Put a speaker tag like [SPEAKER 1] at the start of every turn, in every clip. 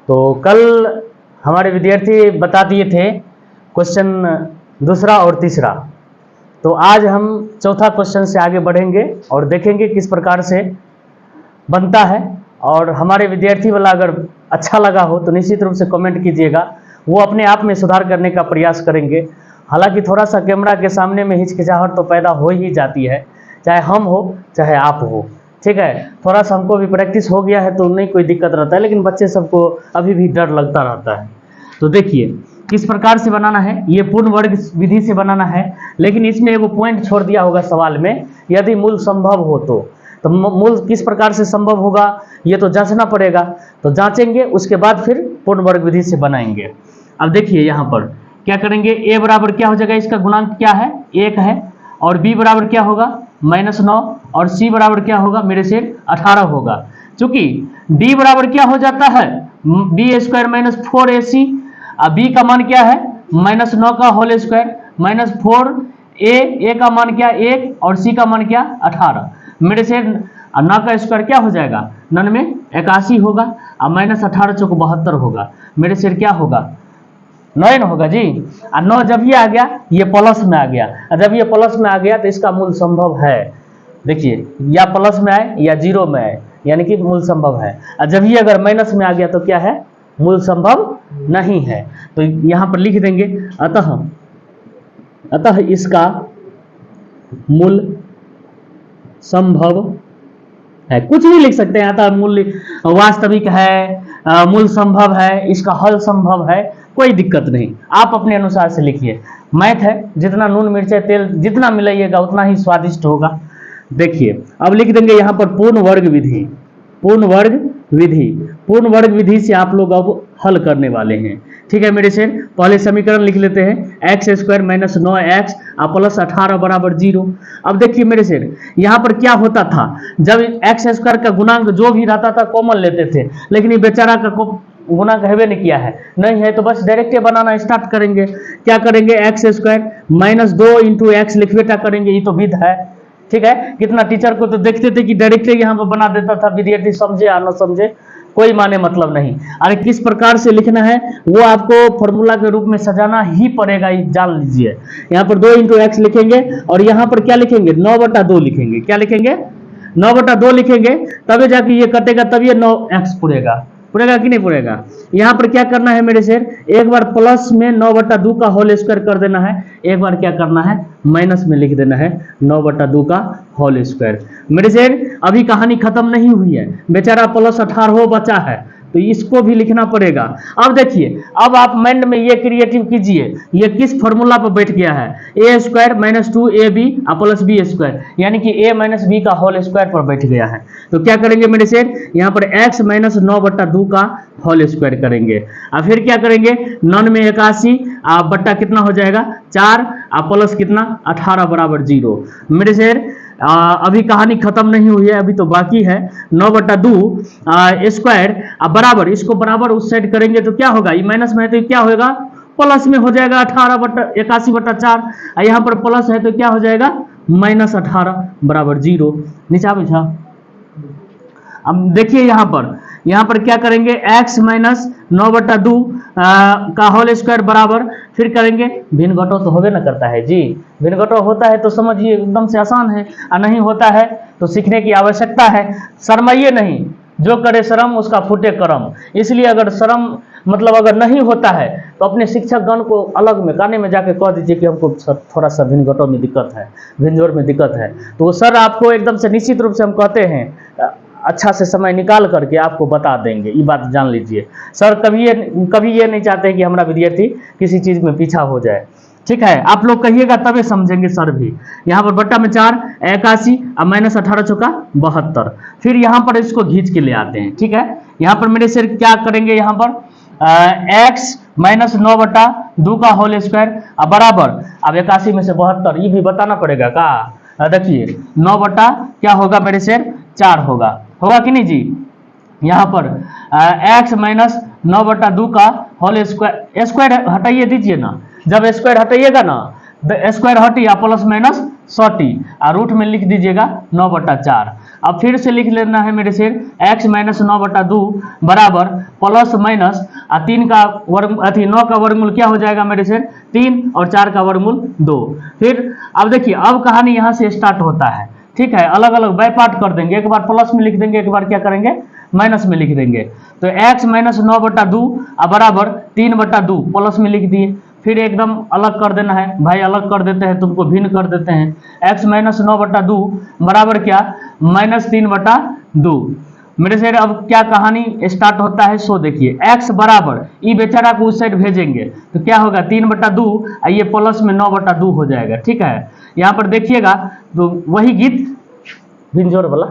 [SPEAKER 1] तो कल हमारे विद्यार्थी बता दिए थे क्वेश्चन दूसरा और तीसरा, तो आज हम चौथा क्वेश्चन से आगे बढ़ेंगे और देखेंगे किस प्रकार से बनता है। और हमारे विद्यार्थी वाला अगर अच्छा लगा हो तो निश्चित रूप से कमेंट कीजिएगा, वो अपने आप में सुधार करने का प्रयास करेंगे। हालांकि थोड़ा सा कैमरा के सामने में हिचकिचाहट तो पैदा हो ही जाती है, चाहे हम हो चाहे आप हो, ठीक है। थोड़ा सा हमको भी प्रैक्टिस हो गया है तो नहीं कोई दिक्कत रहता है, लेकिन बच्चे सबको अभी भी डर लगता रहता है। तो देखिए किस प्रकार से बनाना है, ये पूर्ण वर्ग विधि से बनाना है, लेकिन इसमें एगो पॉइंट छोड़ दिया होगा सवाल में, यदि मूल संभव हो तो मूल किस प्रकार से संभव होगा ये तो जांचना पड़ेगा। तो जांचेंगे, उसके बाद फिर पूर्ण वर्ग विधि से बनाएंगे। अब देखिए यहाँ पर क्या करेंगे, a बराबर क्या हो जाएगा, इसका गुणांक क्या है 1 है, और b बराबर क्या होगा -9, और c बराबर क्या होगा मेरे से 18 होगा। चूंकि d बराबर क्या हो जाता है b² - 4ac, b का मान क्या है -9 का होल स्क्वायर -4a का मान क्या 1 और c का मान क्या 18। मेरे से 9 का स्क्वायर क्या हो जाएगा 9 में 81 होगा, और -18 चौक 72 होगा। मेरे से क्या होगा 9 होगा जी। और 9 जब ये आ गया ये प्लस में आ गया, और जब ये प्लस में आ गया तो इसका मूल संभव है। देखिए या प्लस में आए या जीरो में आए, यानी कि मूल संभव है। और जब ये अगर माइनस में आ गया तो क्या है, मूल संभव नहीं है। तो यहाँ पर लिख देंगे अतः इसका मूल संभव है, कुछ भी लिख सकते हैं। अतः मूल वास्तविक है, मूल संभव है, इसका हल संभव है, कोई दिक्कत नहीं, आप अपने अनुसार से लिखिए। मैथ है, जितना नून मिर्चा तेल जितना मिलाइएगा उतना ही स्वादिष्ट होगा। देखिए अब लिख देंगे यहाँ पर पूर्ण वर्ग विधि। पूर्ण वर्ग विधि से आप लोग अब हल करने वाले हैं, ठीक है मेरे से। पहले समीकरण लिख लेते हैं, x² - 9x प्लस 18 बराबर 0। अब देखिए मेरे से यहाँ पर क्या होता था, जब x² का गुणांक जो भी रहता था कॉमन लेते थे, लेकिन ये बेचारा का गुणांक हैवे नहीं किया है, नहीं है तो बस डायरेक्ट बनाना स्टार्ट करेंगे। क्या करेंगे x² - 2 × x लिख बेटा करेंगे, ये तो विध है, ठीक है। कितना टीचर को तो देखते थे कि डायरेक्ट यहाँ पर बना देता था, विद्यार्थी समझे या न समझे कोई माने मतलब नहीं। अरे किस प्रकार से लिखना है वो आपको फॉर्मूला के रूप में सजाना ही पड़ेगा, ये जान लीजिए। यहाँ पर 2 × x लिखेंगे, और यहाँ पर क्या लिखेंगे 9/2 लिखेंगे। क्या लिखेंगे 9/2 लिखेंगे, तभी जाके ये कटेगा, तब ये 9x पुरेगा कि नहीं पुरेगा। यहाँ पर क्या करना है मेरे शेर, एक बार प्लस में 9/2 का होल स्क्वायर कर देना है, एक बार क्या करना है माइनस में लिख देना है 9/2 का होल स्क्वायर। मेरे शेर अभी कहानी खत्म नहीं हुई है, बेचारा प्लस 18 बचा है, तो इसको भी लिखना पड़ेगा। अब देखिए, अब आप माइंड में ये क्रिएटिव कीजिए, ये किस फॉर्मूला पर बैठ गया है, a² - 2ab प्लस b², यानी कि a - b का होल स्क्वायर पर बैठ गया है। तो क्या करेंगे मेरे से, यहाँ पर x - 9/2 का होल स्क्वायर करेंगे, और फिर क्या करेंगे 9 में 81 बट्टा कितना हो जाएगा 4 प्लस कितना 18 बराबर 0। मेरे से अभी कहानी खत्म नहीं हुई है, अभी तो बाकी है। 9/2 स्क्वायर बराबर, इसको बराबर उस साइड करेंगे तो क्या होगा, ये माइनस में है तो क्या होगा प्लस में हो जाएगा 81/4, यहाँ पर प्लस है तो क्या हो जाएगा -18 बराबर 0। नीचा बिछा। अब देखिए यहाँ पर क्या करेंगे x - 9/2 का होल स्क्वायर बराबर, फिर करेंगे भिन्न घटो तो होबे ना करता है जी, भिन्न घटो होता है तो समझिए एकदम से आसान है, और नहीं होता है तो सीखने की आवश्यकता है। शर्माइए नहीं, जो करे शर्म उसका फूटे करम। इसलिए अगर शर्म मतलब अगर नहीं होता है तो अपने शिक्षक गण को अलग में काने में जाके कह दीजिए कि हमको थोड़ा सा भिन्न घटो में दिक्कत है, भिन्न जोड़ में दिक्कत है, तो सर आपको एकदम से निश्चित रूप से हम कहते हैं अच्छा से समय निकाल करके आपको बता देंगे, ये बात जान लीजिए। सर कभी ये नहीं चाहते कि हमारा विद्यार्थी किसी चीज़ में पीछा हो जाए, ठीक है। आप लोग कहिएगा तभी समझेंगे सर भी। यहाँ पर बट्टा में 4 81 और -18 चौका 72, फिर यहाँ पर इसको खींच के ले आते हैं, ठीक है। यहाँ पर मेरे से क्या करेंगे, यहाँ पर x - 9/2 का होल स्क्वायर बराबर, अब 81 में से 72, ये भी बताना पड़ेगा का। देखिए 9 क्या होगा मेरे से 4 होगा कि नहीं जी। यहाँ पर x - 9/2 का होल स्क्वायर हटाइए दीजिए ना, जब स्क्वायर हटाइएगा ना स्क्वायर हटी या प्लस माइनस 100 और रूट में लिख दीजिएगा 9/4। अब फिर से लिख लेना है मेरे से x माइनस 9/2 बराबर प्लस माइनस 3 का वर्ग 9 का वर्गमूल क्या हो जाएगा मेरे से 3 और 4 का वर्गमूल 2। फिर अब देखिए अब कहानी यहाँ से स्टार्ट होता है, ठीक है। अलग अलग बाय पार्ट कर देंगे, एक बार प्लस में लिख देंगे, एक बार क्या करेंगे माइनस में लिख देंगे। तो x माइनस 9/2 बराबर 3/2 प्लस में लिख दिए। फिर एकदम अलग कर देना है भाई, अलग कर देते हैं, तुमको भिन्न कर देते हैं। x माइनस 9/2 बराबर क्या माइनस 3/2 मेरे से। अब क्या कहानी स्टार्ट होता है सो देखिए, x बराबर ई बेचारा को उस साइड भेजेंगे तो क्या होगा 3/2, ये प्लस में 9/2 हो जाएगा, ठीक है। यहाँ पर देखिएगा तो वही गीत भिंजोर वाला।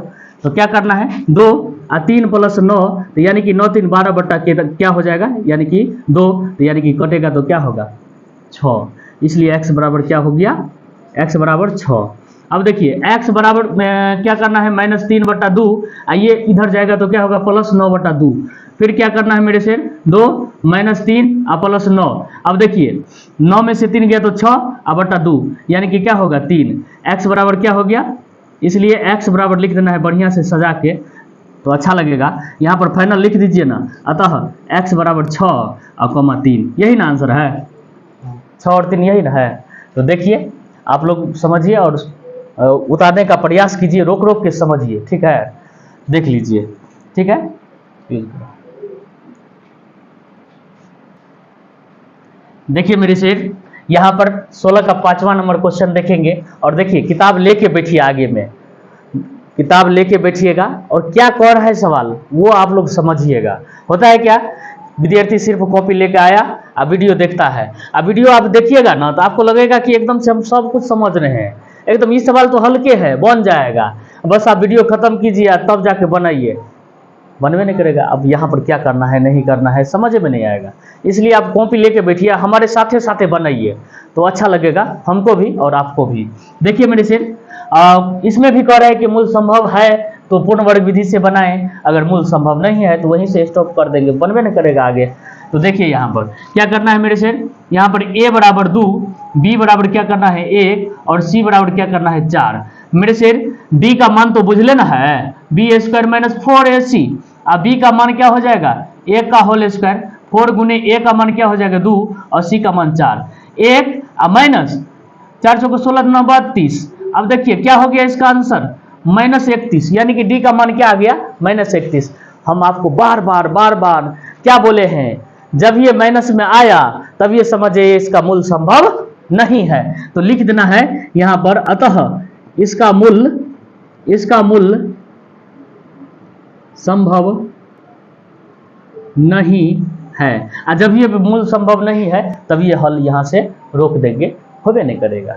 [SPEAKER 1] तो क्या करना है 2 और 3 प्लस 9 तो यानी कि 9 3 12 बट्टा के क्या हो जाएगा यानी कि 2, तो यानी कि कटेगा तो क्या होगा 6। इसलिए x बराबर क्या हो गया x बराबर 6। अब देखिए x बराबर क्या करना है माइनस 3/2, ये इधर जाएगा तो क्या होगा प्लस 9/2। फिर क्या करना है मेरे से 2 माइनस 3 और प्लस 9। अब देखिए 9 में से 3 गया तो 6/2 यानी कि क्या होगा 3। x बराबर क्या हो गया, इसलिए x बराबर लिख देना है बढ़िया से सजा के तो अच्छा लगेगा। यहाँ पर फाइनल लिख दीजिए ना, अतः x बराबर 6 और 3, यही ना आंसर है, 6 और 3 यही ना है। तो देखिए आप लोग समझिए और उतारने का प्रयास कीजिए, रोक रोक के समझिए, ठीक है। देख लीजिए, ठीक है। देखिए मेरे शेर यहाँ पर 16 का 5वां नंबर क्वेश्चन देखेंगे और देखिए किताब लेके बैठिए, आगे में किताब लेके बैठिएगा और क्या कह रहा है सवाल वो आप लोग समझिएगा। होता है क्या विद्यार्थी सिर्फ कॉपी लेके आया अब वीडियो देखता है, अब वीडियो आप देखिएगा ना तो आपको लगेगा कि एकदम से हम सब कुछ समझ रहे हैं, एकदम ये सवाल तो हल्के है बन जाएगा, बस आप वीडियो खत्म कीजिए तब जाके बनाइए, बनवे नहीं करेगा। अब यहाँ पर क्या करना है नहीं करना है समझ में नहीं आएगा, इसलिए आप कॉपी लेके बैठिए, हमारे साथे साथे बनाइए तो अच्छा लगेगा हमको भी और आपको भी। देखिए मेरे से इसमें भी कह रहे हैं कि मूल संभव है तो पूर्ण वर्ग विधि से बनाएं, अगर मूल संभव नहीं है तो वहीं से स्टॉप कर देंगे, बनवे नहीं करेगा आगे। तो देखिए यहाँ पर क्या करना है मेरे से, यहाँ पर a बराबर 2, b बराबर क्या करना है 1 और c बराबर क्या करना है 4। मेरे से d का मान तो बुझ लेना है b² माइनस 4ac, अब b का मान क्या हो जाएगा 1 का होल स्क्वायर, 4 गुने a का मान क्या हो जाएगा 2 और c का मान 4, 1 माइनस 4 को 16 9 32। अब देखिए क्या हो गया इसका आंसर -31, यानी कि डी का मान क्या आ गया -31। हम आपको बार बार क्या बोले हैं, जब ये माइनस में आया तब ये समझिए इसका मूल संभव नहीं है, तो लिख देना है यहां पर अतः इसका मूल संभव नहीं है। और जब ये मूल संभव नहीं है तब ये हल यहां से रोक देंगे, होबे नहीं करेगा।